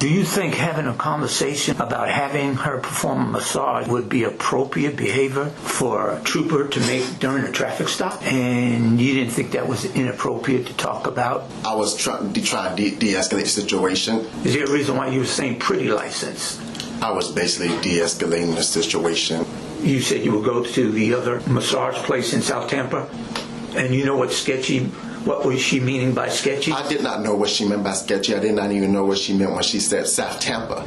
Do you think having a conversation about having her perform a massage would be appropriate behavior for a trooper to make during a traffic stop? And you didn't think that was inappropriate to talk about? I was trying to de-escalate the situation. Is there a reason why you were saying pretty license? I was basically de-escalating the situation. You said you would go to the other massage place in South Tampa, and you know what was she meaning by sketchy? I did not know what she meant by sketchy. I did not even know what she meant when she said South Tampa.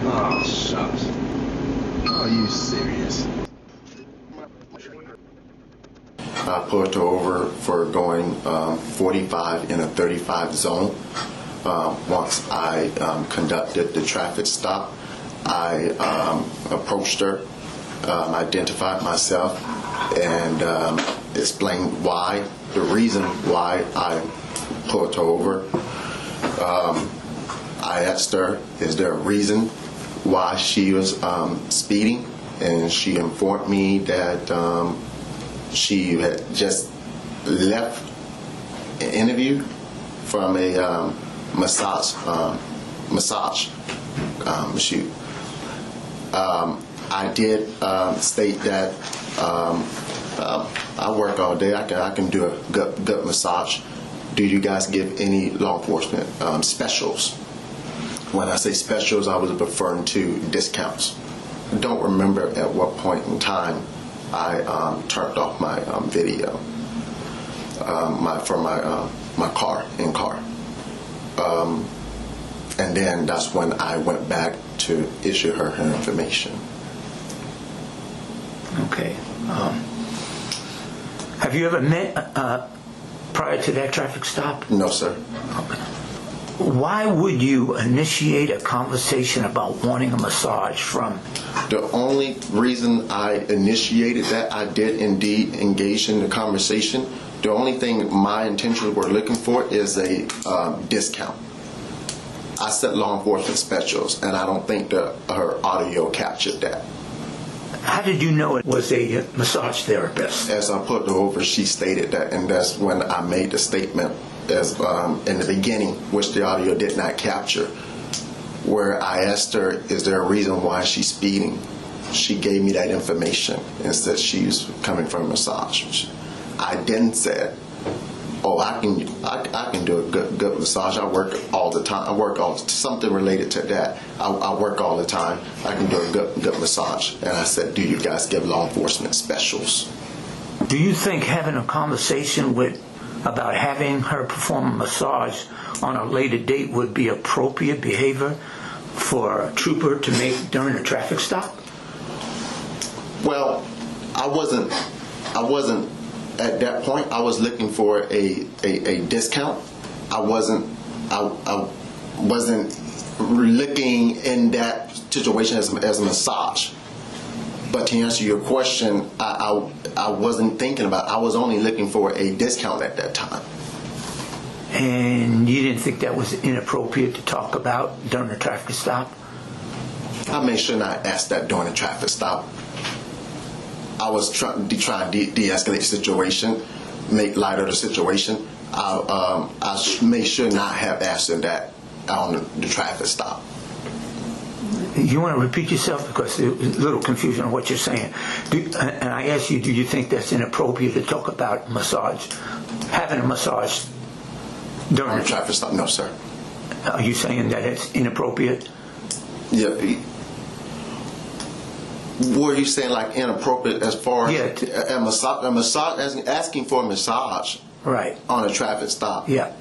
Oh, shucks. Are you serious? I pulled her over for going 45 in a 35 zone. Once I conducted the traffic stop, I approached her, identified myself, and explained the reason why I pulled her over. I asked her, is there a reason why she was speeding? And she informed me that she had just left an interview from a massage shoot. I did state that I work all day. I can do a good massage. Do you guys give any law enforcement specials? When I say specials, I was referring to discounts. I don't remember at what point in time I turned off my video from my car. And then that's when I went back to issue her information. Okay. Have you ever met prior to that traffic stop? No, sir. Okay. Why would you initiate a conversation about wanting a massage from? The only reason I initiated that, I did indeed engage in the conversation. The only thing my intentions were looking for is a discount. I said law enforcement specials, and I don't think her audio captured that. How did you know it was a massage therapist? As I put her over, she stated that, and that's when I made the statement as in the beginning, which the audio did not capture, where I asked her, is there a reason why she's speeding? She gave me that information and said she's coming from a massage. I then said, oh, I can do a good massage. I work all the time. I work something related to that. I work all the time. I can do a good massage. And I said, do you guys give law enforcement specials? Do you think having a conversation about having her perform a massage on a later date would be appropriate behavior for a trooper to make during a traffic stop? Well, I wasn't at that point. I was looking for a discount. I wasn't looking in that situation as a massage. But to answer your question, I wasn't thinking about it. I was only looking for a discount at that time. And you didn't think that was inappropriate to talk about during a traffic stop? I made sure not to ask that during a traffic stop. I was trying to de-escalate the situation, make light of the situation. I made sure not have answered that on the traffic stop. You want to repeat yourself because there's a little confusion on what you're saying. And I asked you, do you think that's inappropriate to talk about massage, having a massage during a traffic stop? No, sir. Are you saying that it's inappropriate? Yeah. Were you saying like inappropriate as far as a massage, asking for a massage? Right. On a traffic stop? Yeah.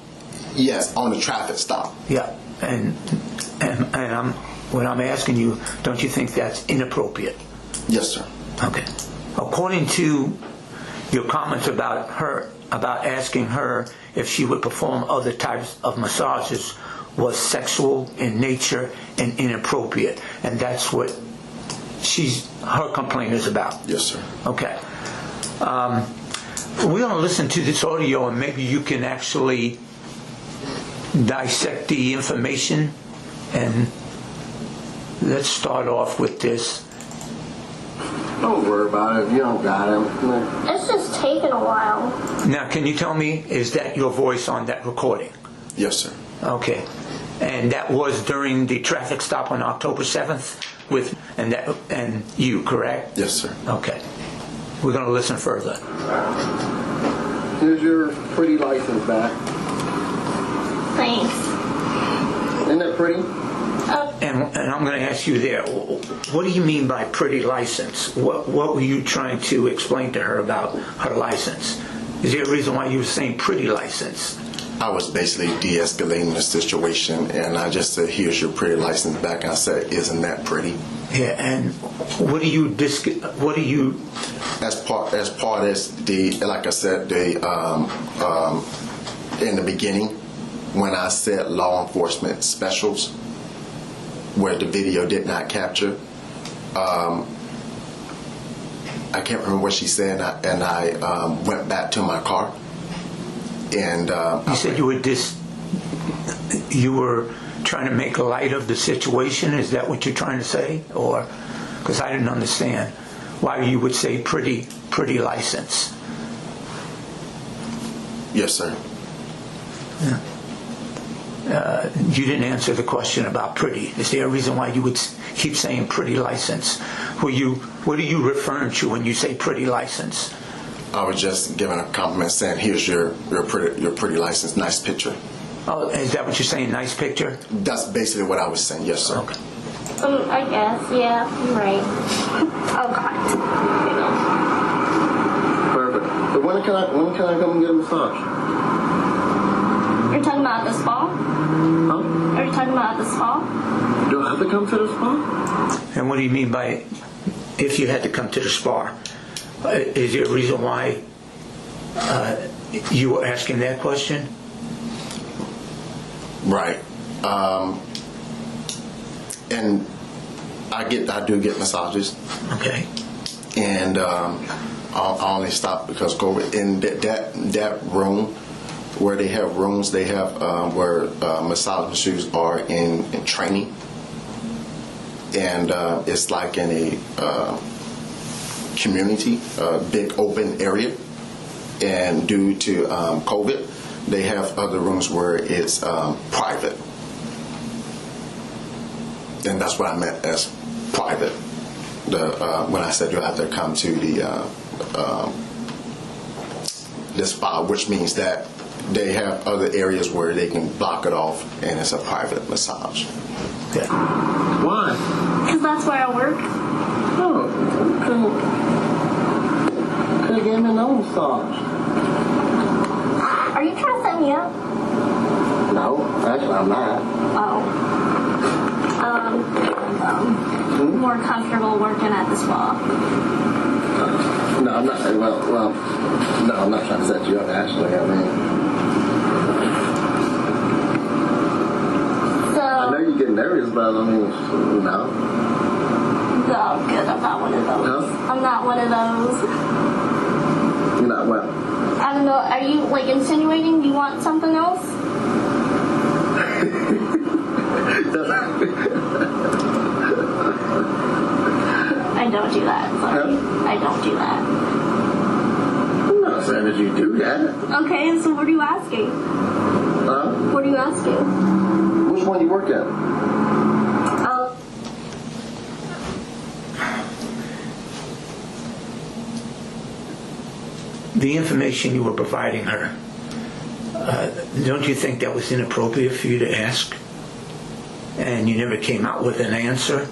Yes, on a traffic stop. Yeah. what I'm asking you, don't you think that's inappropriate? Yes, sir. Okay. According to your comments about asking her if she would perform other types of massages was sexual in nature and inappropriate, and that's what her complaint is about. Yes, sir. Okay. We're going to listen to this audio, and maybe you can actually dissect the information. And let's start off with this. Don't worry about it. You don't got him. It's just taking a while. Now, can you tell me, is that your voice on that recording? Yes, sir. Okay. And that was during the traffic stop on October 7th and you, correct? Yes, sir. Okay. We're going to listen further. Here's your pretty license back. Thanks. Isn't that pretty? And I'm going to ask you there, what do you mean by pretty license? What were you trying to explain to her about her license? Is there a reason why you were saying pretty license? I was basically de-escalating the situation, and I just said, here's your pretty license back. I said, isn't that pretty? Yeah, and what do you As part as the, like I said, in the beginning, when I said law enforcement specials, where the video did not capture, I can't remember what she said, and I went back to my car. And you said you were trying to make light of the situation. Is that what you're trying to say? Or because I didn't understand why you would say pretty license. Yes, sir. Yeah. You didn't answer the question about pretty. Is there a reason why you would keep saying pretty license? What are you referring to when you say pretty license? I was just giving a compliment, saying, here's your pretty license, nice picture. Oh, is that what you're saying, nice picture? That's basically what I was saying, yes, sir. Okay. I guess, yeah, you're right. Oh, God. Perfect. So when can I come and get a massage? You're talking about the spa? Huh? Are you talking about the spa? Do I have to come to the spa? And what do you mean by if you had to come to the spa? Is there a reason why you were asking that question? Right. And I do get massages. Okay. And I only stopped because COVID. In that room, where they have rooms, they have where massage masseurs are in training, and it's like in a community, big open area. And due to COVID, they have other rooms where it's private, and that's what I meant as private. When I said you have to come to the spa, which means that they have other areas where they can block it off, and it's a private massage. Okay. Why? Because that's where I work. Oh, could have given me no massage. Are you trying to set me up? No, actually I'm not. More comfortable working at the spa. No, I'm not. Well, no, I'm not trying to set you up. Actually, I mean, So, I know you get nervous, but I mean, no. no, good. I'm not one of those. No? I'm not one of those. You're not well. I don't know. Are you like insinuating you want something else? I don't do that. Sorry. Huh? I don't do that. I'm not saying that you do that. Okay, so what are you asking? What are you asking? Which one you work at? The information you were providing her, don't you think that was inappropriate for you to ask? And you never came out with an answer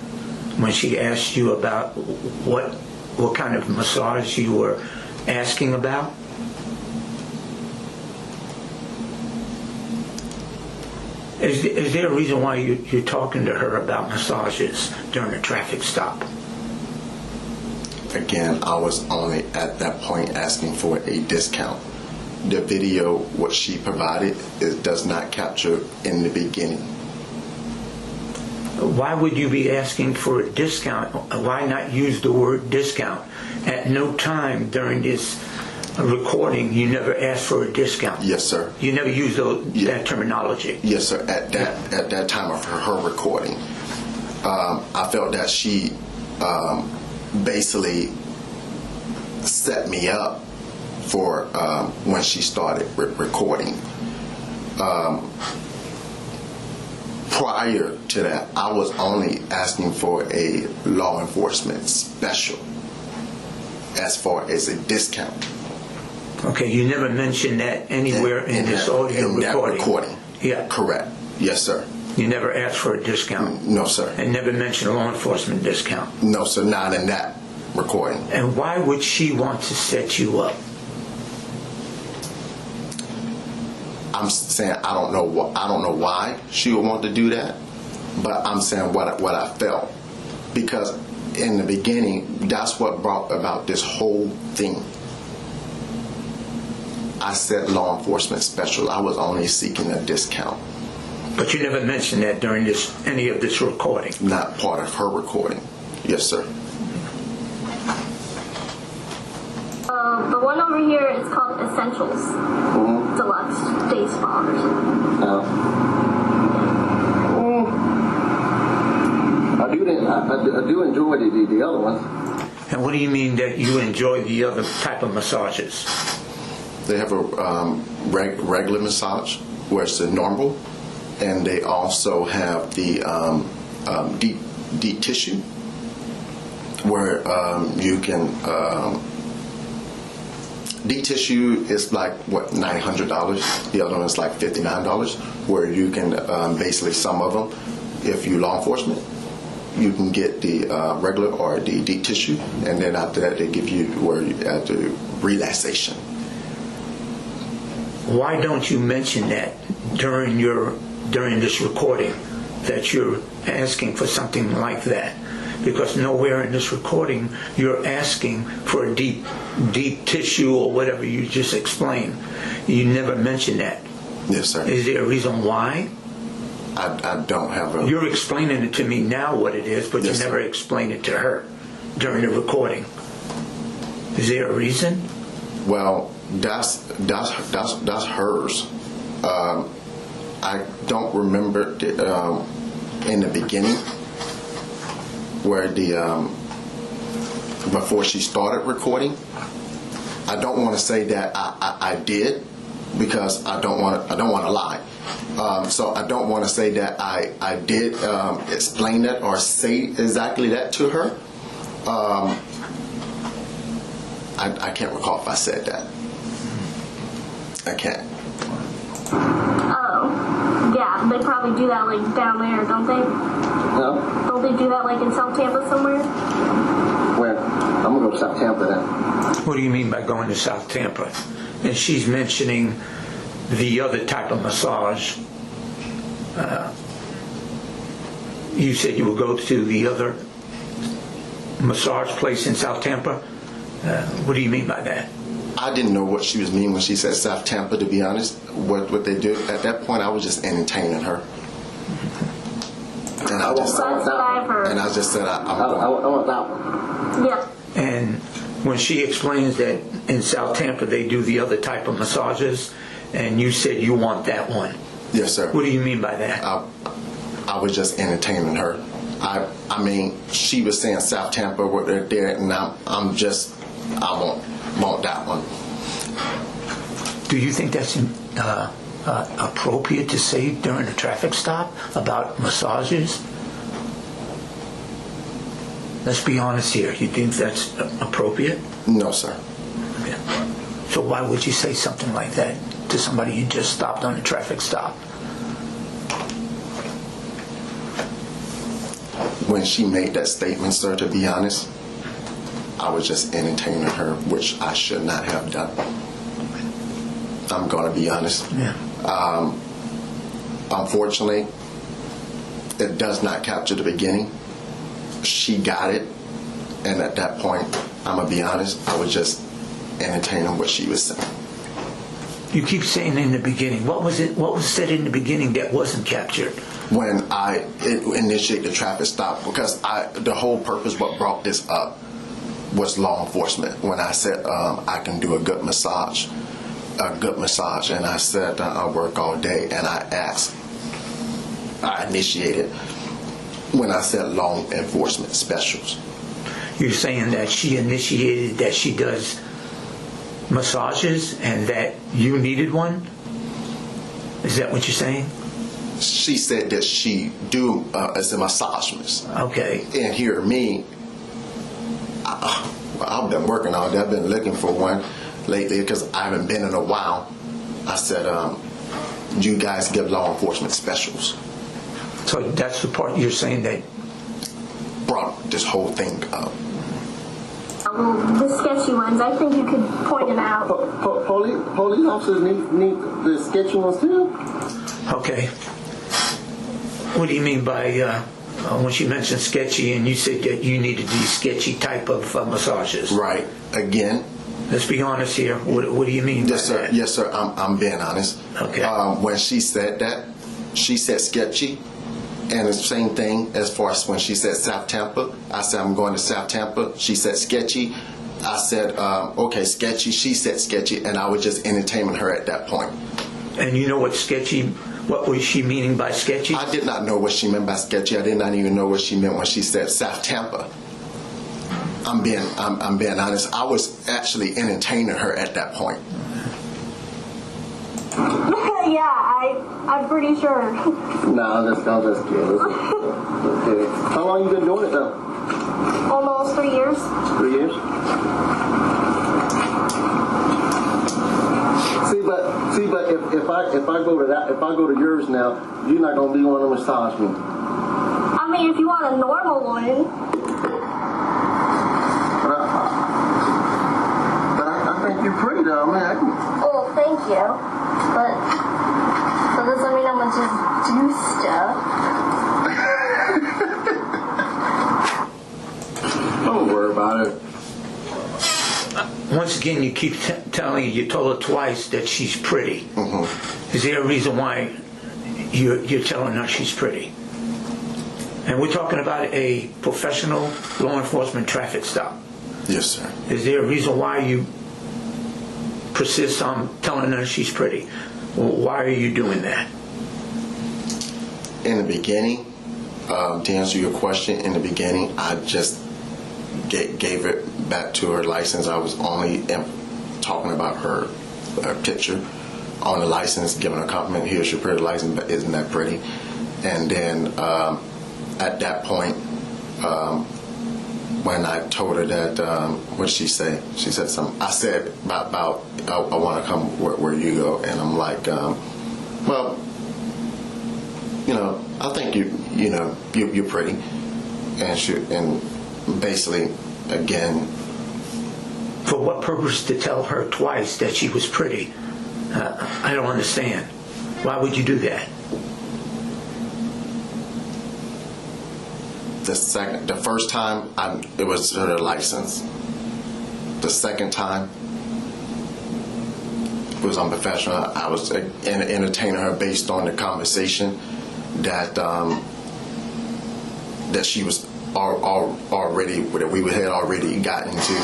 when she asked you about what kind of massage you were asking about? Is there a reason why you're talking to her about massages during a traffic stop? Again, I was only at that point asking for a discount. The video, what she provided, it does not capture in the beginning. Why would you be asking for a discount? Why not use the word discount? At no time during this recording, you never asked for a discount. Yes, sir. You never used that terminology. Yes, sir. At that time of her recording, I felt that she basically set me up for when she started recording. Prior to that, I was only asking for a law enforcement special as far as a discount. Okay, you never mentioned that anywhere in this audio in that recording. Yeah. Correct. Yes, sir. You never asked for a discount? No, sir. And never mentioned a law enforcement discount? No, sir, not in that recording. And why would she want to set you up? I'm saying I don't know why she would want to do that, but I'm saying what I felt, because in the beginning, that's what brought about this whole thing. I said law enforcement special. I was only seeking a discount. But you never mentioned that during any of this recording? Not part of her recording. Yes, sir. The one over here is called Essentials Deluxe Day Spa or something. I do enjoy the other ones. And what do you mean that you enjoy the other type of massages? They have a regular massage, where it's the normal, and they also have the deep tissue, where you can. Deep tissue is like $900. The other one is like $59, where you can basically, some of them, if you law enforcement, you can get the regular or the deep tissue, and then after that they give you where you have the relaxation. Why don't you mention that during this recording, that you're asking for something like that? Because nowhere in this recording you're asking for a deep tissue or whatever you just explained. You never mentioned that. Yes, sir. Is there a reason why? I don't have a. You're explaining it to me now what it is, but Yes, you never sir. explained it to her during the recording. Is there a reason? Well, that's hers. I don't remember in the beginning where before she started recording. I don't want to say that I did, because I don't want to lie. So I don't want to say that I did explain that or say exactly that to her. I can't recall if I said that. I can't. Oh, yeah, they probably do that like down there, don't they? No? Don't they do that like in South Tampa somewhere? Where? I'm gonna go to South Tampa then. What do you mean by going to South Tampa? And she's mentioning the other type of massage. You said you would go to the other massage place in South Tampa? What do you mean by that? I didn't know what she was meaning when she said South Tampa, to be honest. What they do at that point, I was just entertaining her, and I just That's what I've heard. and I just said I'm I going. want that one. Yeah. And when she explains that in South Tampa they do the other type of massages, and you said you want that one. Yes, sir. What do you mean by that? I was just entertaining her. I mean, she was saying South Tampa, what they're there, and I want that one. Do you think that's appropriate to say during a traffic stop about massages? Let's be honest here. You think that's appropriate? No, sir. Yeah. So why would you say something like that to somebody you just stopped on a traffic stop? When she made that statement, sir, to be honest, I was just entertaining her, which I should not have done. I'm going to be honest. Yeah. Unfortunately, it does not capture the beginning. She got it, and at that point, I'm gonna be honest, I was just entertaining what she was saying. You keep saying in the beginning. What was it? What was said in the beginning that wasn't captured? When I initiated the traffic stop, because the whole purpose what brought this up was law enforcement. When I said I can do a good massage, and I said I work all day, and I initiated when I said law enforcement specials. You're saying that she initiated that she does massages and that you needed one? Is that what you're saying? She said that she do as a massagist. Okay. And hear me, I've been working all day. I've been looking for one lately because I haven't been in a while. I said, you guys give law enforcement specials. So that's the part you're saying that. Brought this whole thing up. Well, the sketchy ones, I think you could point them out. Police officers need the sketchy ones too. Okay. What do you mean by when she mentioned sketchy and you said that you needed these sketchy type of massages? Right. Again. Let's be honest here. What do you mean Yes, by sir. that? Yes, sir. I'm being honest. Okay. When she said that, she said sketchy. And the same thing as far as when she said South Tampa. I said, I'm going to South Tampa. She said sketchy. I said, okay, sketchy. She said sketchy. And I was just entertaining her at that point. And you know what was she meaning by sketchy? I did not know what she meant by sketchy. I did not even know what she meant when she said South Tampa. I'm being honest. I was actually entertaining her at that point. Yeah, I'm pretty sure. No, I'm just kidding. Okay. How long you been doing it though? Almost 3 years. 3 years? See, but if I go to yours now, you're not gonna be one to massage me. I mean, if you want a normal one. But I think you're pretty though. I mean, Oh, thank you. But that doesn't mean I'm gonna just do stuff. don't worry about it. Once again, you keep telling you told her twice that she's pretty. Mm-hmm. Is there a reason why you're telling her she's pretty? And we're talking about a professional law enforcement traffic stop. Yes, sir. Is there a reason why you persist on telling her she's pretty? Why are you doing that? In the beginning, to answer your question, in the beginning, I just gave it back to her license. I was only talking about her picture on the license, giving her a compliment. Here's your pretty license, but isn't that pretty? And then at that point, when I told her that, what did she say? She said something. I said about I want to come where you go, and I'm like, well, I think you're pretty, and basically, again. For what purpose to tell her twice that she was pretty? I don't understand. Why would you do that? The first time, it was her license. The second time, it was unprofessional. I was entertaining her based on the conversation that she was already, that we had already gotten into,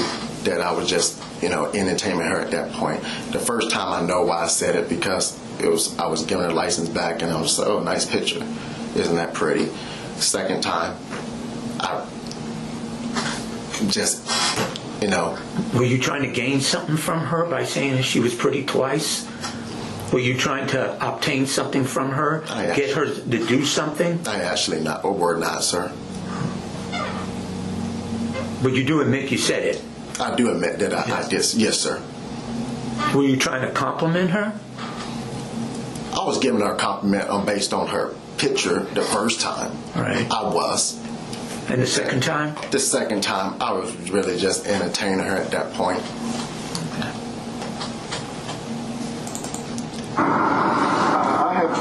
that I was just, entertaining her at that point. The first time, I know why I said it, because I was giving her license back, and I was like, oh, nice picture. Isn't that pretty? Second time, I just, Were you trying to gain something from her by saying that she was pretty twice? Were you trying to obtain something from her? Get her to do something? I actually not, or were not, sir. But you do admit you said it. I do admit that I did. Yes, sir. Were you trying to compliment her? I was giving her a compliment based on her picture the first time. Right. I was. And the second time? The second time, I was really just entertaining her at that point. I have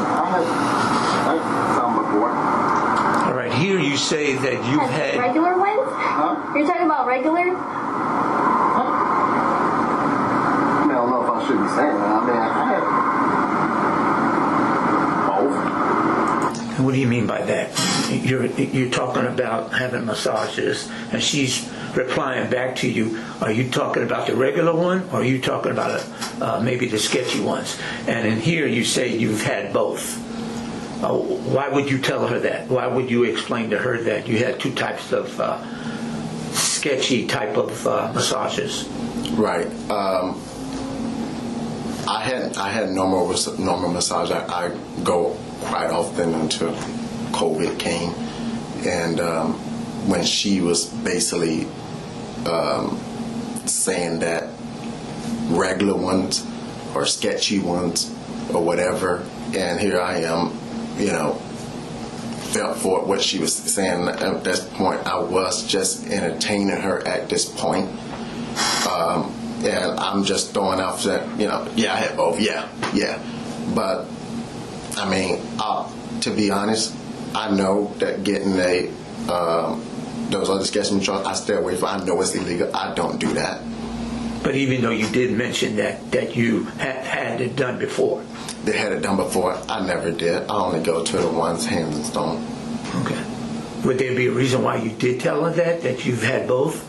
say that you've had... Regular ones? Huh? You're talking about regular? I mean, I don't know if I should be saying that. I mean, I had both. What do you mean by that? You're talking about having massages, and she's replying back to you. Are you talking about the regular one, or are you talking about maybe the sketchy ones? And in here you say you've had both. Why would you tell her that? Why would you explain to her that you had two types of sketchy type of massages? Right. I had normal massage. I go quite often until COVID came, and when she was basically saying that regular ones or sketchy ones or whatever, and here I am, felt for what she was saying. At this point, I was just entertaining her at this point. And I'm just throwing out that, I had both, yeah. But, I mean, to be honest, I know that getting those other sketchy massages, I stay away from. I know it's illegal. I don't do that. But even though you did mention that you had it done before. They had it done before. I never did. I only go to the ones Hands and Stone. Okay. Would there be a reason why you did tell her that you've had both?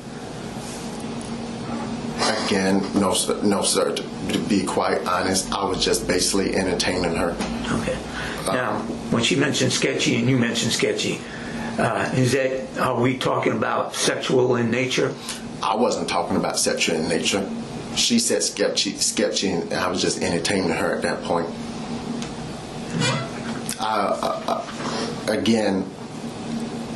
Again, no, sir. To be quite honest, I was just basically entertaining her. Okay. Now, when she mentioned sketchy and you mentioned sketchy, are we talking about sexual in nature? I wasn't talking about sexual in nature. She said sketchy, and I was just entertaining her at that point. Again,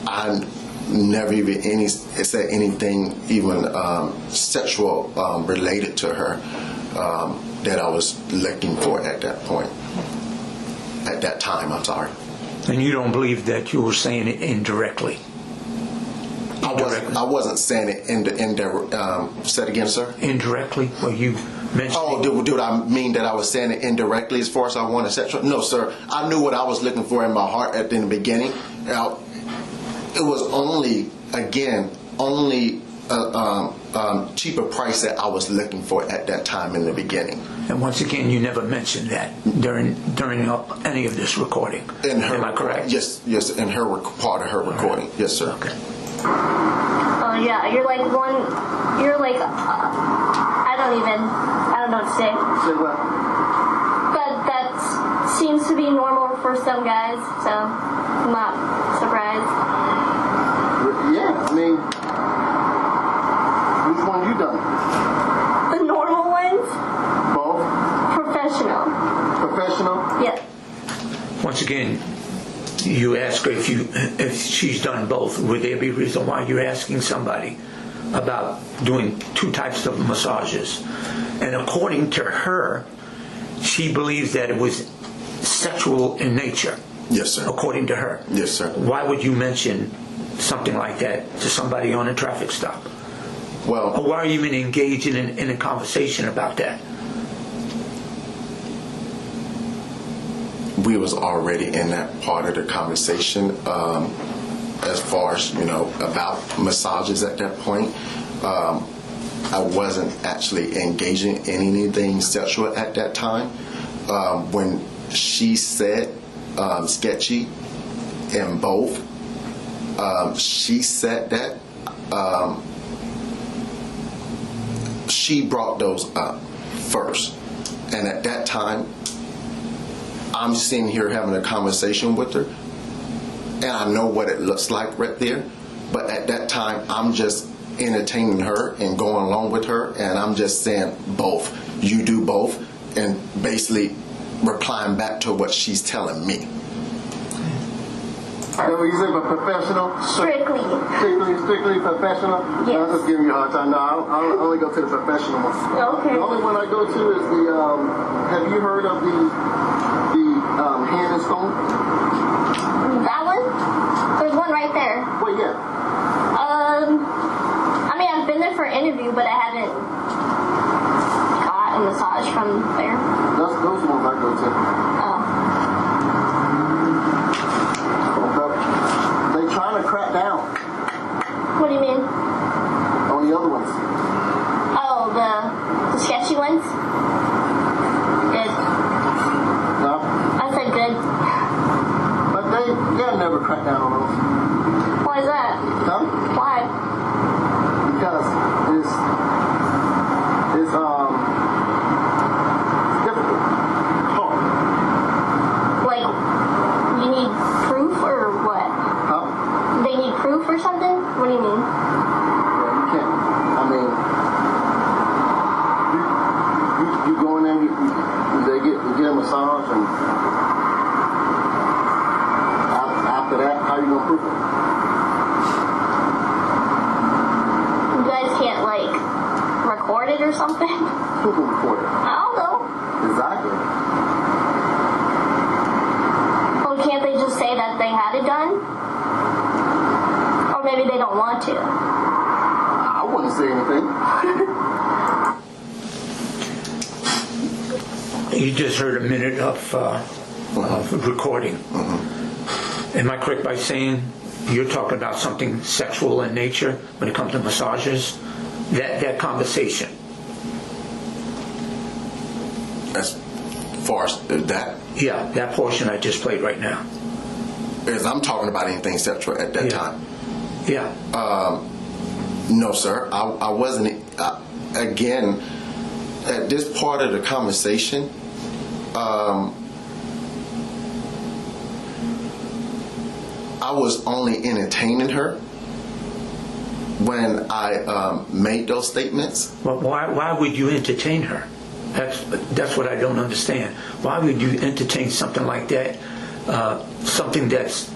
I never even said anything even sexual related to her that I was looking for at that point. At that time, I'm sorry. And you don't believe that you were saying it indirectly? I wasn't saying it say it again, sir? Indirectly? Well, you mentioned... Oh, did I mean that I was saying it indirectly as far as I wanted sexual? No, sir. I knew what I was looking for in my heart in the beginning. It was only cheaper price that I was looking for at that time in the beginning. And once again, you never mentioned that during any of this recording. Am I correct? Yes, in her part of her recording. Right. Yes, sir. Okay. Oh yeah, you're like I don't know what to say. Say what? But that seems to be normal for some guys, so I'm not surprised. Yeah, I mean, which one you done? The normal ones? Both? Professional. Professional? Yeah. Once again, you ask her if she's done both. Would there be a reason why you're asking somebody about doing two types of massages? And according to her, she believes that it was sexual in nature. Yes, sir. According to her. Yes, sir. Why would you mention something like that to somebody on a traffic stop? Well, or why are you even engaging in a conversation about that? We was already in that part of the conversation as far as, about massages at that point. I wasn't actually engaging in anything sexual at that time. When she said sketchy in both, she said that she brought those up first. And at that time, I'm sitting here having a conversation with her, and I know what it looks like right there. But at that time, I'm just entertaining her and going along with her, and I'm just saying both. You do both, and basically replying back to what she's telling me. You say but professional? Strictly. Strictly professional? Yes. I'm just giving you a hard time. No, I only go to the professional ones. Okay. The only one I go to is the, have you heard of the Hand and Stone? That one? There's one right there. Well, yeah. I mean, I've been there for an interview, but I haven't got a massage from there. Those ones I go to. Oh. They trying to crack down crack down on those. Why is that? Huh? Why? Because it's difficult. It's hard. Like, you need proof or what? Huh? They need proof or something? What do you mean? Yeah, you can't. I mean, you go in there, they get a massage, and after that, how you gonna prove it? You guys can't, like, record it or something? Who can record it? I don't know. Exactly. Well, can't they just say that they had it done? Or maybe they don't want to. I wouldn't say anything. You just heard a minute of recording. Am I correct by saying you're talking about something sexual in nature when it comes to massages? That conversation. As far as that, Yeah, that portion I just played right now. as I'm talking about anything sexual at that Yeah. time. Yeah. No, sir. I wasn't. Again, at this part of the conversation, I was only entertaining her when I made those statements. Well, why would you entertain her? That's what I don't understand. Why would you entertain something like that? Something that's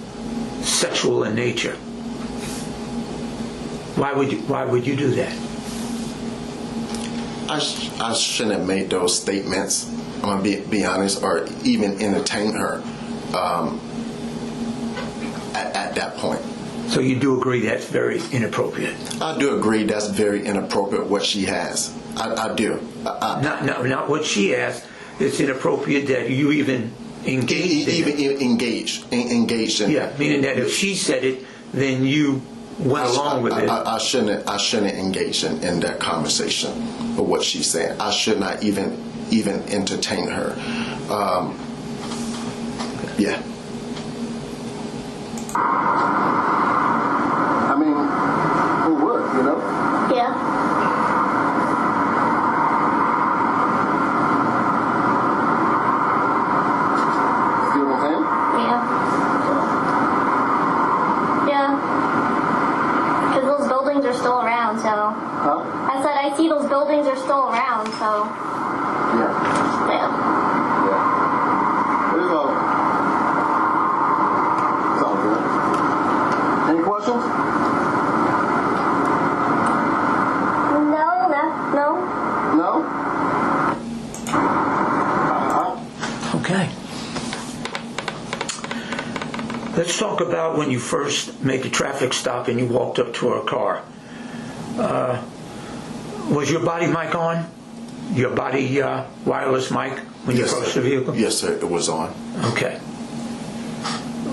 sexual in nature. Why would you do that? I shouldn't have made those statements. I'm gonna be honest, or even entertain her at that point. So you do agree that's very inappropriate? I do agree that's very inappropriate what she has. I do. Not what she asked. It's inappropriate that you even engaged in it. Engaged in. Yeah, meaning that if she said it, then you went along with it. I shouldn't engage in that conversation of what she's saying. I should not even entertain her. Yeah. I mean, who would, you know? Yeah. See what I'm saying? Yeah. Yeah. Because those buildings are still around, so. Huh? I said I see those buildings are still around, so. Yeah. Yeah. Yeah. It's all good. Any questions? No. No? Okay. Let's talk about when you first made the traffic stop and you walked up to her car. Was your body mic on? Your body wireless mic when you approached the vehicle? Yes, sir. It was on. Okay.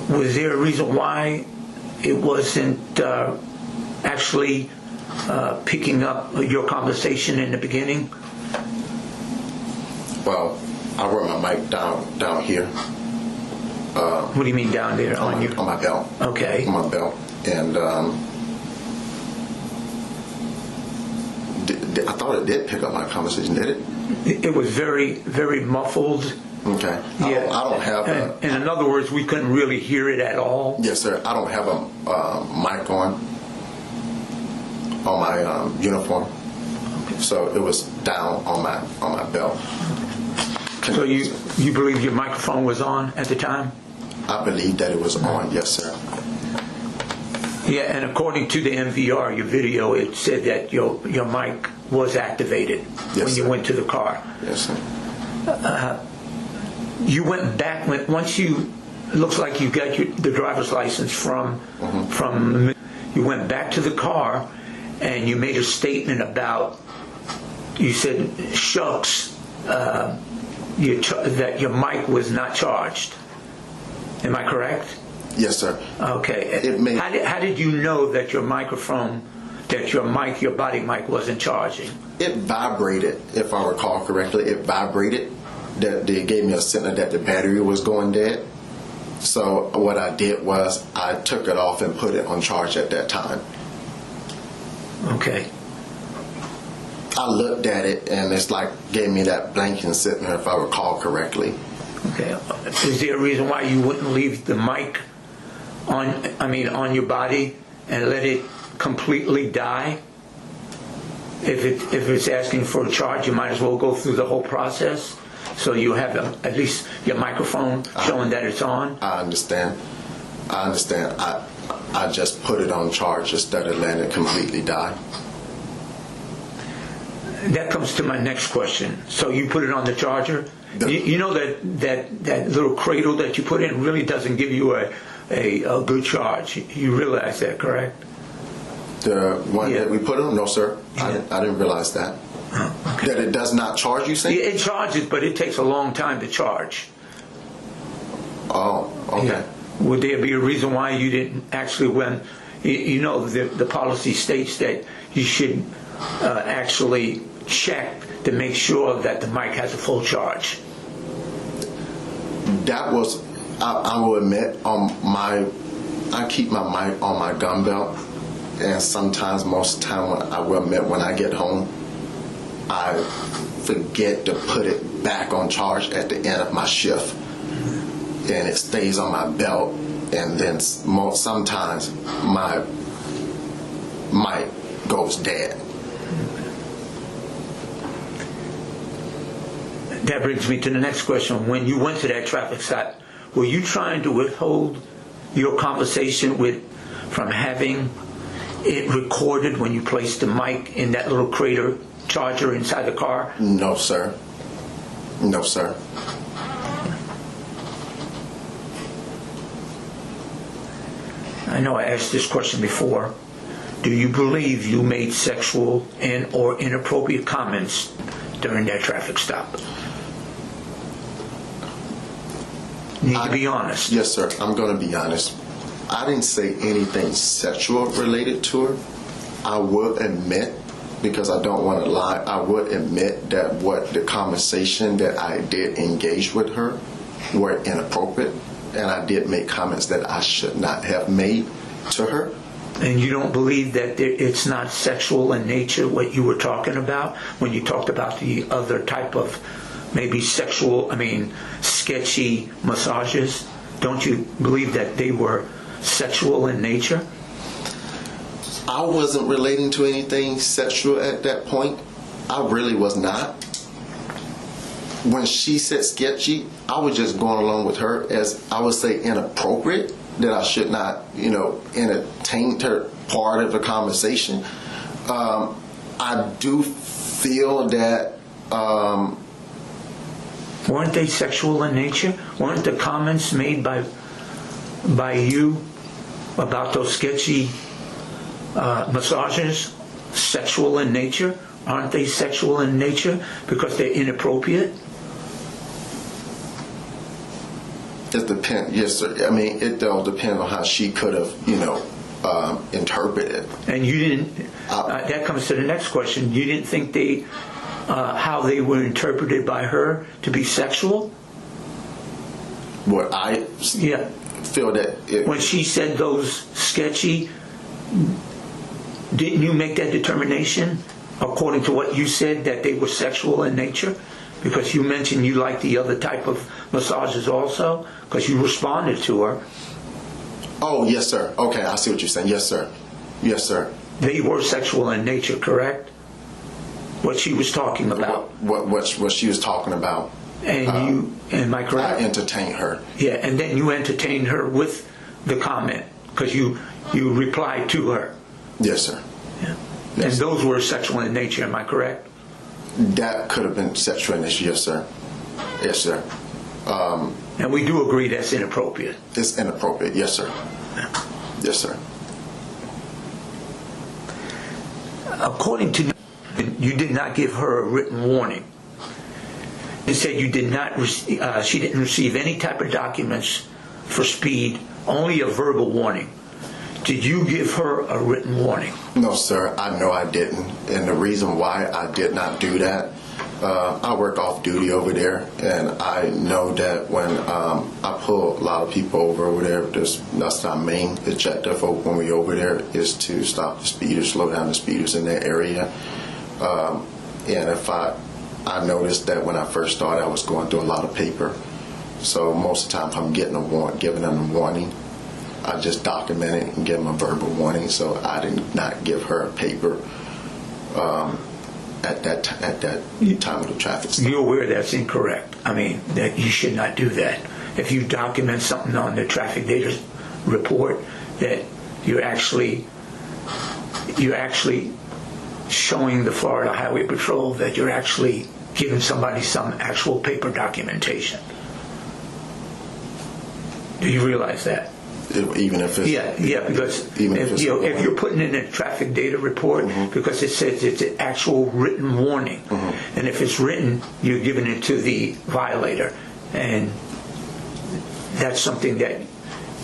Was there a reason why it wasn't actually picking up your conversation in the beginning? Well, I wear my mic down here What do you mean down there on you? on my belt. Okay. On my belt, and I thought it did pick up my conversation. Did it? It was very, very muffled. Okay. Yeah. I don't have a. And in other words, we couldn't really hear it at all. Yes, sir. I don't have a mic on my uniform, so it was down on my belt. So you believe your microphone was on at the time? I believe that it was on. Yes, sir. Yeah, and according to the MVR, your video, it said that your mic was activated when you sir. went to the car. Yes, sir. You went back once you. It looks like you got the driver's license from. You went back to the car, and you made a statement about. You said, "Shucks, that your mic was not charged." Am I correct? Yes, sir. Okay. How did you know that your microphone, your body mic wasn't charging? It vibrated, if I recall correctly. It vibrated. That they gave me a signal that the battery was going dead. So what I did was I took it off and put it on charge at that time. Okay. I looked at it and it's like gave me that blanking sitting there, if I recall correctly. Okay. Is there a reason why you wouldn't leave the mic on your body and let it completely die? If it's asking for a charge, you might as well go through the whole process, so you have at least your microphone showing that it's on. I understand. I just put it on charge instead of letting it completely die. That comes to my next question. So you put it on the charger. You know that little cradle that you put in really doesn't give you a good charge. You realize that, correct? The one Yeah. that we put on? No, sir. Yeah. I didn't realize that. Okay. That it does not charge, you say? It charges, but it takes a long time to charge. Oh, okay. Yeah. Would there be a reason why you didn't actually, when you know the policy states that you should actually check to make sure that the mic has a full charge? That was, I will admit, I keep my mic on my gun belt, and sometimes, most of the time, I will admit, when I get home, I forget to put it back on charge at the end of my shift, and it stays on my belt, and then sometimes my mic goes dead. That brings me to the next question. When you went to that traffic stop, were you trying to withhold your conversation from having it recorded when you placed the mic in that little crater charger inside the car? No, sir. No, sir. I know I asked this question before. Do you believe you made sexual and or inappropriate comments during that traffic stop? You need to be honest. Yes, sir. I'm going to be honest. I didn't say anything sexual related to her. I will admit, because I don't want to lie, I would admit that what the conversation that I did engage with her were inappropriate, and I did make comments that I should not have made to her. And you don't believe that it's not sexual in nature, what you were talking about when you talked about the other type of maybe sketchy massages? Don't you believe that they were sexual in nature? I wasn't relating to anything sexual at that point. I really was not. When she said sketchy, I was just going along with her as, I would say, inappropriate, that I should not, entertain her part of the conversation. I do feel that... Weren't they sexual in nature? Weren't the comments made by you about those sketchy massages sexual in nature? Aren't they sexual in nature because they're inappropriate? It depends. Yes, sir. I mean, it all depends on how she could have, interpreted. And you didn't. That comes to the next question. You didn't think how they were interpreted by her to be sexual? What I feel that when she said those sketchy, didn't you make that determination according to what you said that they were sexual in nature? Because you mentioned you liked the other type of massages also, because you responded to her. Oh, yes, sir. Okay, I see what you're saying. Yes, sir. Yes, sir. They were sexual in nature, correct? What she was talking about. What she was talking about. And am I correct? I entertained her. Yeah, and then you entertained her with the comment, because you replied to her. Yes, sir. Yeah. Yes. And those were sexual in nature, am I correct? That could have been sexual in nature, yes, sir. Yes, sir. And we do agree that's inappropriate. It's inappropriate, yes, sir. Yeah. Yes, sir. According to you, did not give her a written warning. You said you did not. She didn't receive any type of documents for speed, only a verbal warning. Did you give her a written warning? No, sir. I know I didn't. And the reason why I did not do that I work off duty over there, and I know that when I pull a lot of people over there, that's our main objective when we over there is to stop the speeders, slow down the speeders in that area. And if I noticed that when I first started, I was going through a lot of paper. So most of the time, if I'm giving them a warning, I just document it and give them a verbal warning. So I did not give her a paper at that time of the traffic stop. You're aware that's incorrect. I mean, that you should not do that. If you document something on the traffic data report, that you're actually showing the Florida Highway Patrol that you're actually giving somebody some actual paper documentation. Do you realize that? Even if it's because even if you're putting in a traffic data report, because it says it's an actual written warning, and if it's written, you're giving it to the violator, and that's something that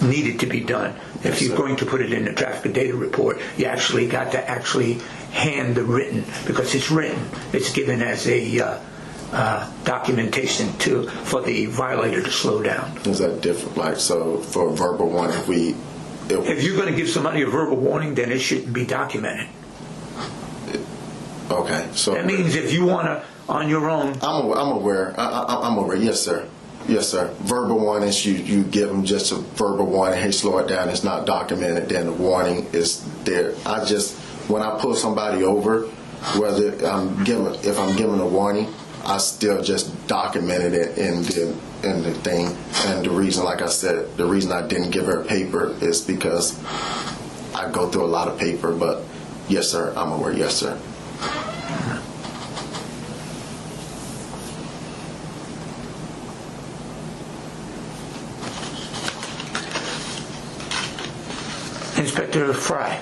needed to be done. If you're going to put it in a traffic data report, you actually got to actually hand the written, because it's written. It's given as a documentation for the violator to slow down. Is that different? Like, so for a verbal warning, if you're going to give somebody a verbal warning, then it shouldn't be documented. Okay, so that means if you want to on your own. I'm aware. I'm aware. Yes, sir. Yes, sir. Verbal warnings, you give them just a verbal warning. Hey, slow it down. It's not documented. Then the warning is there. When I pull somebody over, if I'm giving a warning, I still just documented it in the thing. And the reason, like I said, the reason I didn't give her a paper is because I go through a lot of paper. But yes, sir, I'm aware. Yes, sir. Inspector Fry,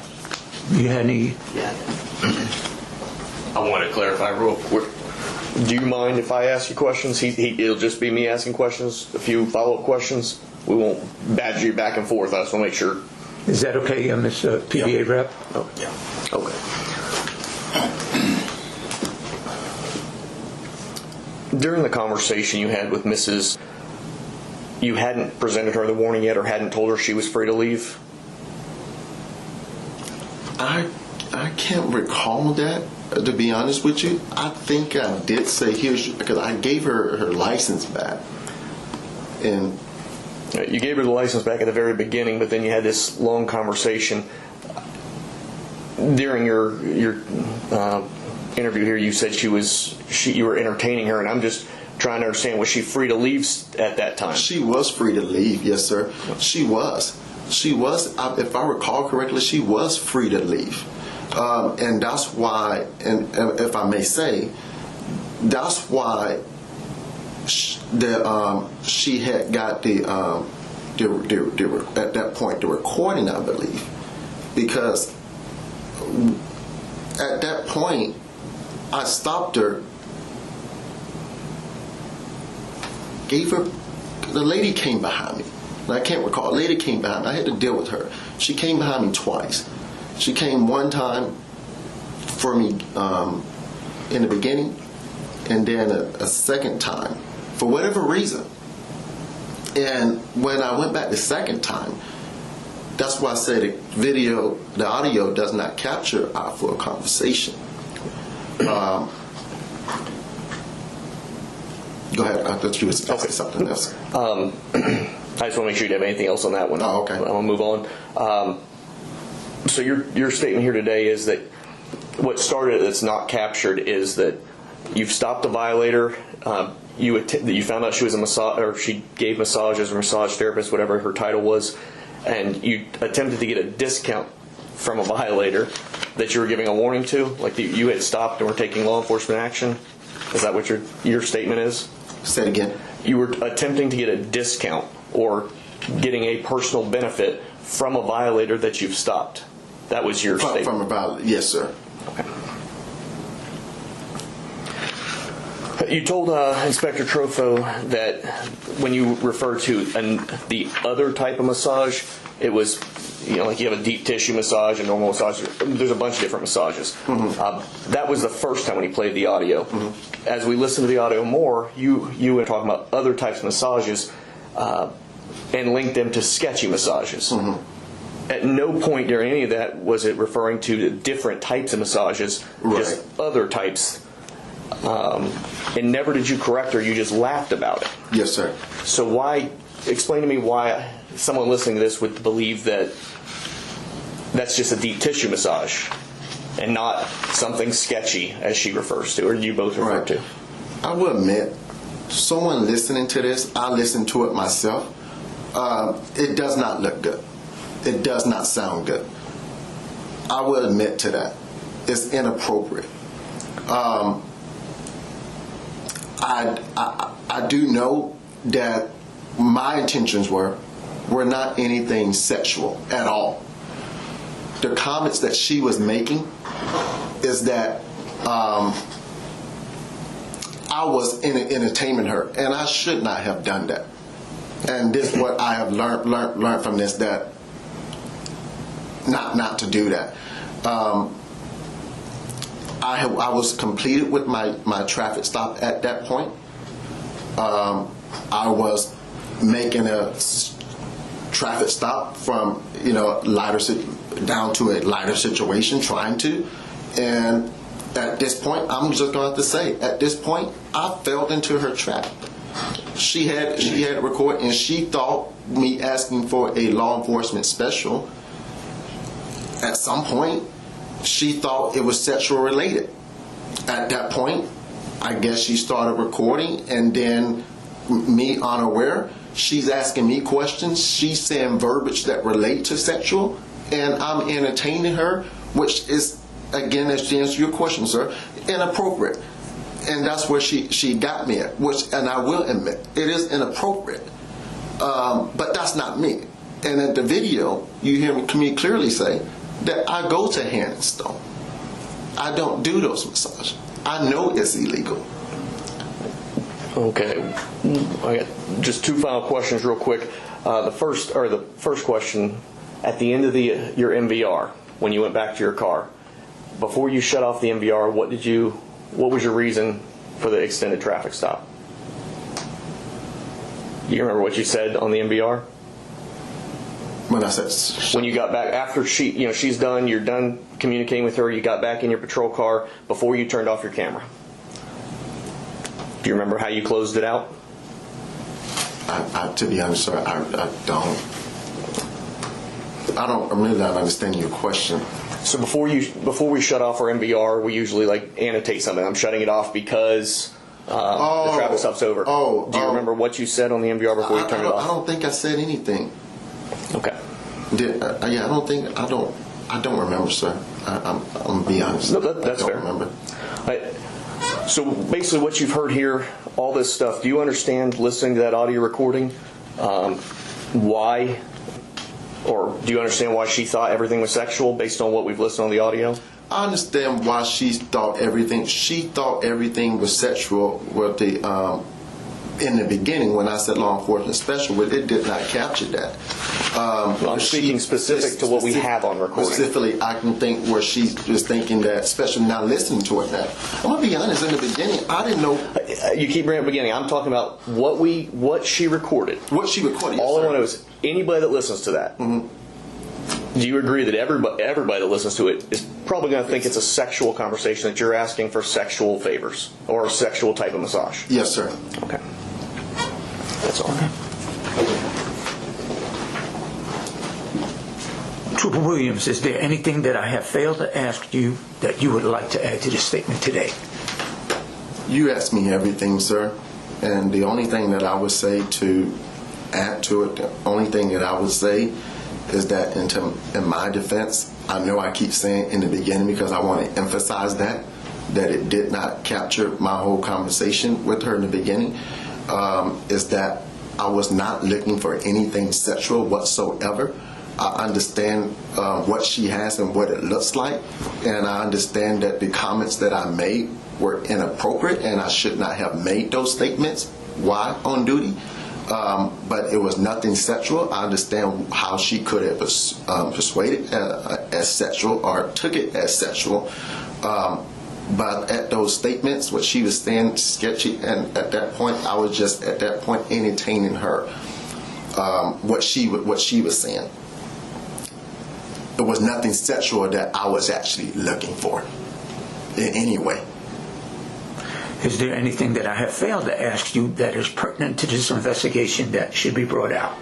you had any? Yeah. I want to clarify real quick. Do you mind if I ask you questions? It'll just be me asking questions, a few follow-up questions. We won't badger you back and forth. I just want to make sure. Is that okay, Ms. PBA Rep? Oh, yeah. Okay. During the conversation you had with Mrs., you hadn't presented her the warning yet or hadn't told her she was free to leave? I can't recall that, to be honest with you. I think I did say because I gave her license back. And you gave her the license back at the very beginning, but then you had this long conversation. During your interview here, you said you were entertaining her, and I'm just trying to understand, was she free to leave at that time? She was free to leave, yes, sir. She was. She was, if I recall correctly, she was free to leave. And that's why, and if I may say, that's why she had got at that point the recording, I believe, because at that point I stopped her, the lady came behind me. I can't recall. A lady came behind me. I had to deal with her. She came behind me twice. She came one time for me in the beginning, and then a second time for whatever reason. And when I went back the second time, that's why I said the audio does not capture our full conversation. Go ahead. I thought you were asking something else. I just want to make sure you have anything else on that one. Oh, okay. I'm going to move on. So your statement here today is that what started that's not captured is that you've stopped the violator. You found out she was a massage, or she gave massages, or massage therapist, whatever her title was, and you attempted to get a discount from a violator that you were giving a warning to, like you had stopped and were taking law enforcement action. Is that what your statement is? Say it again. You were attempting to get a discount or getting a personal benefit from a violator that you've stopped. That was your statement. From a violator, yes, sir. Okay. You told Inspector Trofo that when you referred to the other type of massage, it was like you have a deep tissue massage, a normal massage. There's a bunch of different massages. That was the first time when he played the audio. As we listened to the audio more, you were talking about other types of massages and linked them to sketchy massages. At no point during any of that was it referring to different types of massages, just other types. And never did you correct her, you just laughed about it. Yes, sir. So explain to me why someone listening to this would believe that that's just a deep tissue massage and not something sketchy, as she refers to, or you both refer to. I will admit, someone listening to this, I listened to it myself, it does not look good. It does not sound good. I will admit to that. It's inappropriate. I do know that my intentions were not anything sexual at all. The comments that she was making is that I was entertaining her, and I should not have done that. And this is what I have learned from this, that not to do that. I was completed with my traffic stop at that point. I was making a traffic stop from down to a lighter situation, trying to, and at this point, I'm just going to have to say, at this point, I fell into her trap. She had it recorded, and she thought me asking for a law enforcement special. At some point, she thought it was sexual related. At that point, I guess she started recording, and then me unaware, she's asking me questions. She's saying verbiage that relate to sexual, and I'm entertaining her, which is, again, as to answer your question, sir, inappropriate. And that's where she got me at, and I will admit, it is inappropriate. But that's not me. And in the video, you hear me clearly say that I go to Hand and Stone. I don't do those massages. I know it's illegal. Okay, I got just two final questions real quick. The first question, at the end of your MVR, when you went back to your car, before you shut off the MVR, what was your reason for the extended traffic stop? Do you remember what you said on the MVR? When I said, when you got back after she's done, you're done communicating with her, you got back in your patrol car before you turned off your camera. Do you remember how you closed it out? To be honest, sir, I don't. I'm really not understanding your question. So before we shut off our MVR, we usually annotate something. I'm shutting it off because the traffic stop's over. Do you remember what you said on the MVR before you turned it off? I don't think I said anything. Okay. I don't remember, sir. I'm gonna be honest. No, that's fair. I don't remember. So basically, what you've heard here, all this stuff. Do you understand listening to that audio recording? Why? Or do you understand why she thought everything was sexual based on what we've listened on the audio? I understand why she thought everything. She thought everything was sexual with the in the beginning when I said law enforcement special, it did not capture that. I'm speaking specific to what we have on recording. Specifically, I can think where she was thinking that, especially now listening to it now. I'm gonna be honest. In the beginning, I didn't know. You keep bringing up the beginning. I'm talking about what she recorded. What she recorded. Yes, all I sir. want to know is anybody that listens to that. Do you agree that everybody that listens to it is probably going to think it's a sexual conversation, that you're asking for sexual favors or a sexual type of massage? Yes, sir. Okay. That's all. Trooper Williams, is there anything that I have failed to ask you that you would like to add to the statement today? You asked me everything, sir. And the only thing that I would say to add to it, the only thing that I would say is that in my defense, I know I keep saying in the beginning because I want to emphasize that it did not capture my whole conversation with her in the beginning, is that I was not looking for anything sexual whatsoever. I understand what she has and what it looks like, and I understand that the comments that I made were inappropriate and I should not have made those statements while on duty. but it was nothing sexual. I understand how she could have persuaded as sexual or took it as sexual. But at those statements, what she was saying, sketchy, and at that point, I was just at that point entertaining her. What she was saying. It was nothing sexual that I was actually looking for in any way. Is there anything that I have failed to ask you that is pertinent to this investigation that should be brought out?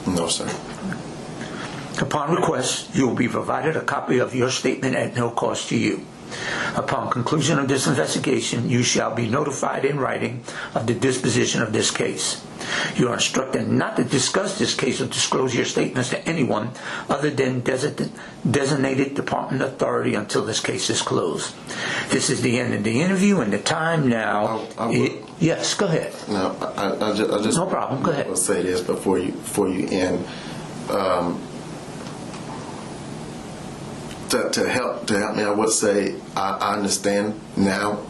No, sir. Upon request, you will be provided a copy of your statement at no cost to you. Upon conclusion of this investigation, you shall be notified in writing of the disposition of this case. You are instructed not to discuss this case or disclose your statements to anyone other than designated department authority until this case is closed. This is the end of the interview, and the time now. Yes, go ahead. No, I just No problem. Go ahead. I'll say this before you end. To help me, I would say I understand now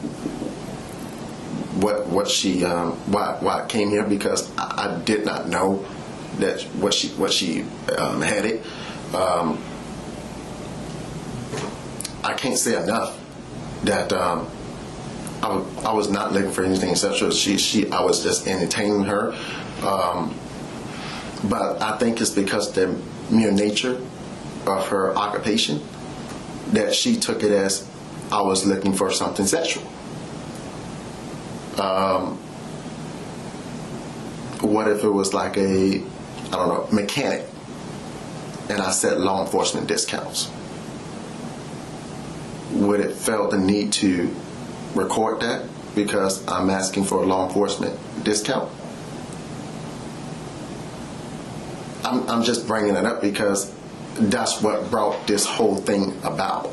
what she why I came here, because I did not know that what she had it. I can't say enough that I was not looking for anything sexual. I was just entertaining her, but I think it's because the mere nature of her occupation that she took it as I was looking for something sexual. What if it was like a, I don't know, mechanic, and I said law enforcement discounts? Would it felt the need to record that because I'm asking for a law enforcement discount? I'm just bringing it up because that's what brought this whole thing about.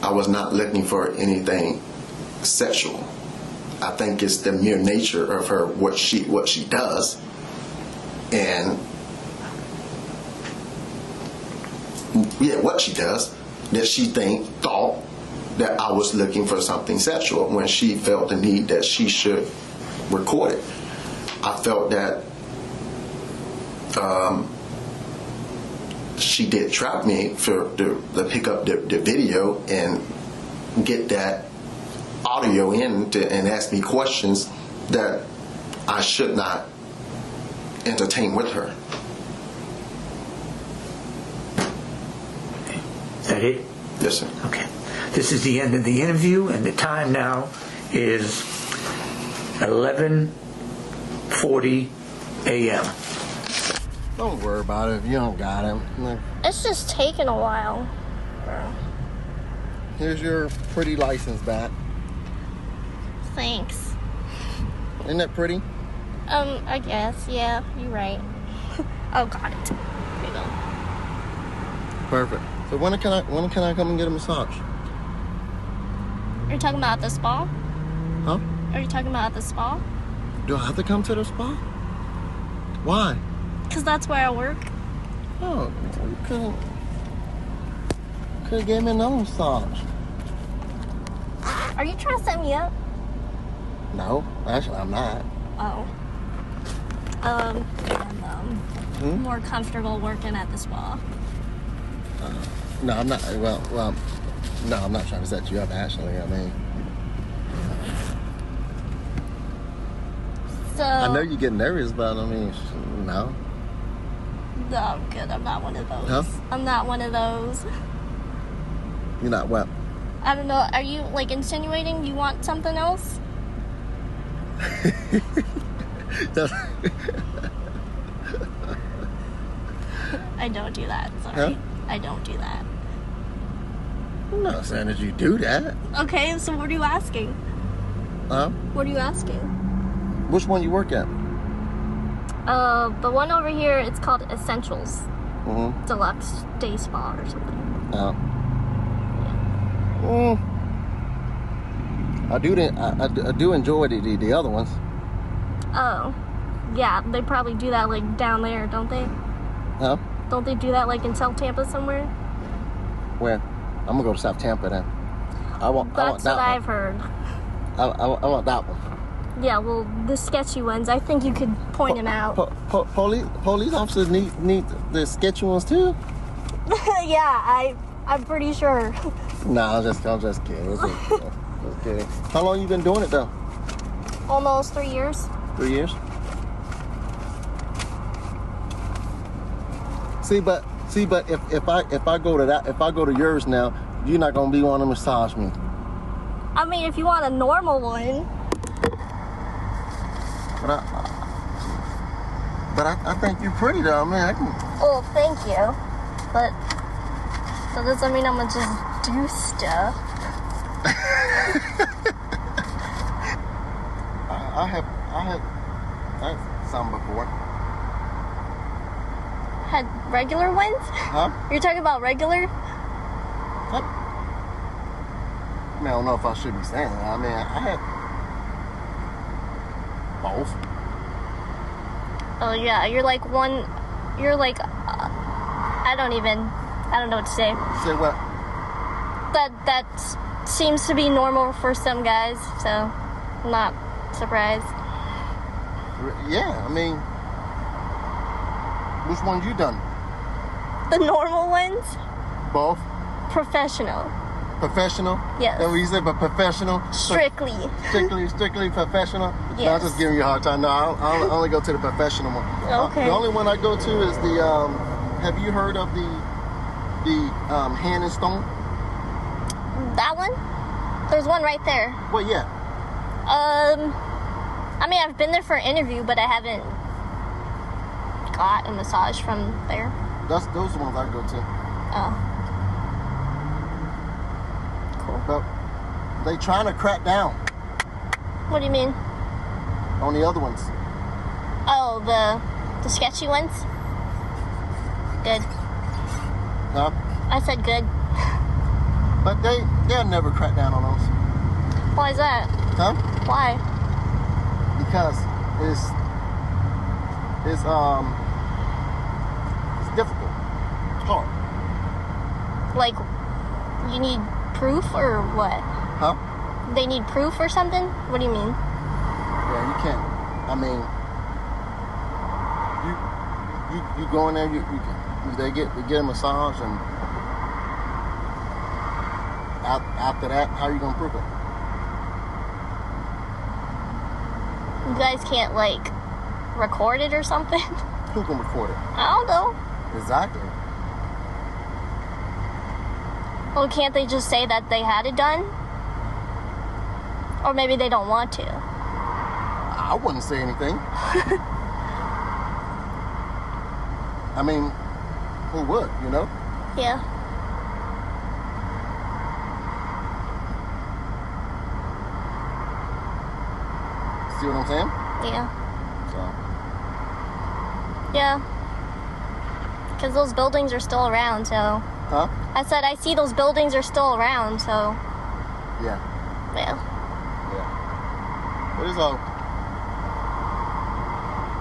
I was not looking for anything sexual. I think it's the mere nature of her, what she does, and what she does, that she thought that I was looking for something sexual when she felt the need that she should record it. I felt that she did trap me to pick up the video and get that audio in and ask me questions that I should not entertain with her. Is that it? Yes, sir. Okay. This is the end of the interview, and the time now is 11:40 a.m. Don't worry about it if you don't got him. It's just taking a while. Here's your pretty license back. Thanks. Isn't that pretty? I guess. Yeah, you're right. Oh, got it. Here you go. Perfect. So when can I come and get a massage? Are you talking about the spa? Huh? Are you talking about the spa? Do I have to come to the spa? Why? Because that's where I work. Oh, you could have gave me another massage. Are you trying to set me up? No, actually I'm not. Oh. I'm more comfortable working at the spa. No, I'm not. Well, no, I'm not trying to set you up. Actually, I mean, So. I know you get nervous, but I mean, no. No, I'm good. I'm not one of those. Huh? I'm not one of those. You're not what? I don't know. Are you like insinuating you want something else? I don't do that. Sorry. Huh? I don't do that. I'm not saying that you do that. Okay, so what are you asking? Huh? What are you asking? Which one you work at? The one over here, it's called Essentials. Mm-hmm. Deluxe Day Spa or something. Oh. I do enjoy the other ones. Oh. Yeah, they probably do that like down there, don't they? Huh? Don't they do that like in South Tampa somewhere? Where? I'm gonna go to South Tampa then. I want That's that what I've heard. I want that one. Yeah, well, the sketchy ones, I think you could point him out. Police officers need the sketchy ones too. Yeah, I'm pretty sure. Nah, I'm just kidding. Just kidding. How long you been doing it though? Almost 3 years. 3 years. See, but if I go to yours now, you're not gonna be wanting to massage me. I mean, if you want a normal one. But I think you're pretty though. I mean, I can. Oh, thank you. But that doesn't mean I'm gonna just do stuff. I have some before. Had regular ones? Huh? You're talking about regular? What? I mean, I don't know if I should be saying that. I mean, I had both. Oh yeah, you're like I don't know what to say. Say what? That seems to be normal for some guys, so I'm not surprised. Yeah, I mean, which ones you done? The normal ones? Both. Professional. Professional? Yes. That's what you said, but professional? Strictly. Strictly professional? No, Yes. I'm just giving you a hard time. No, I only go to the professional one. Okay. The only one I go to is the, have you heard of the Hand and Stone? That one? There's one right there. Well, yeah. I mean, I've been there for an interview, but I haven't got a massage from there. Those are the ones I go to. Oh. Cool. But they trying to crack down What do you mean? on the other ones. Oh, the sketchy ones? Good. Huh? I said good. But they'll never crack down on those. Why is that? Huh? Why? Because it's difficult. It's hard. Like, you need proof or what? Huh? They need proof or something? What do you mean? Yeah, you can't. I mean, you go in there. They get a massage, and after that, how are you gonna prove it? You guys can't, like, record it or something? Who can record it? I don't know. Exactly. Well, can't they just say that they had it done? Or maybe they don't want to. I wouldn't say anything. I mean, who would, you know? Yeah. See what I'm saying? Yeah. So, Yeah. Because those buildings are still around, so... huh? I said I see those buildings are still around, so... Yeah. Yeah. Yeah. But it's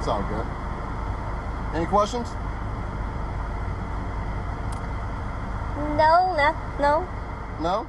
all good. Any questions? No. No?